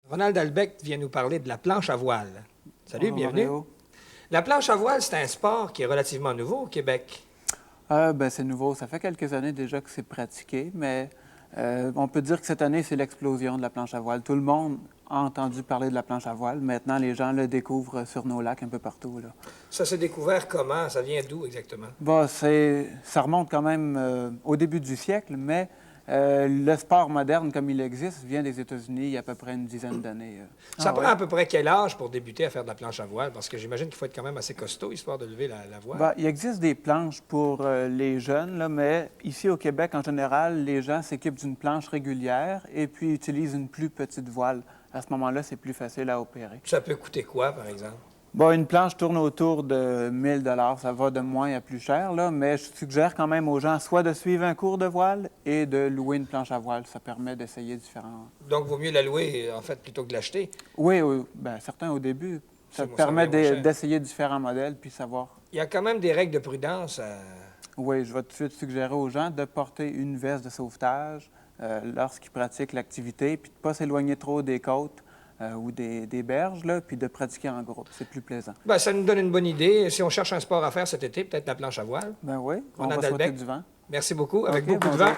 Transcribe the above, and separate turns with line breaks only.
Ronald Albeck vient nous parler de la planche à voile. Salut,
Bonjour,
bienvenue.
Mario.
La planche à voile, c'est un sport qui est relativement nouveau au Québec.
C'est nouveau. Ça fait quelques années déjà que c'est pratiqué, mais on peut dire que cette année, c'est l'explosion de la planche à voile. Tout le monde a entendu parler de la planche à voile. Maintenant, les gens le découvrent sur nos lacs un peu partout, là.
Ça s'est découvert comment? Ça vient d'où exactement?
Ça remonte quand même au début du siècle, mais le sport moderne, comme il existe, vient des États-Unis il y a à peu près une dizaine d'années.
Ça prend
ouais?
à peu près quel âge pour débuter à faire de la planche à voile? Parce que j'imagine qu'il faut être quand même assez costaud, histoire de lever la voile.
Il existe des planches pour les jeunes, là, mais ici au Québec, en général, les gens s'équipent d'une planche régulière et puis utilisent une plus petite voile. À ce moment-là, c'est plus facile à opérer.
Ça peut coûter quoi, par exemple?
Une planche tourne autour de 1 000 $. Ça va de moins à plus cher, là, mais je suggère quand même aux gens soit de suivre un cours de voile et de louer une planche à voile. Ça permet d'essayer différents...
Donc, vaut mieux la louer, en fait, plutôt que de l'acheter.
Oui, certains au début. Ça
Ça
permet
revient moins cher.
d'essayer différents modèles puis savoir.
Il y a quand même des règles de prudence.
Oui, je vais tout de suite suggérer aux gens de porter une veste de sauvetage lorsqu'ils pratiquent l'activité, puis de ne pas s'éloigner trop des côtes ou des berges, là, puis de pratiquer en groupe. C'est plus plaisant.
Bien, ça nous donne une bonne idée. Si on cherche un sport à faire cet été, peut-être la planche à voile.
Ben oui, on
Ronald
va souhaiter
Albeck.
du vent.
Merci beaucoup. Avec
OK,
beaucoup de
bonjour.
vent.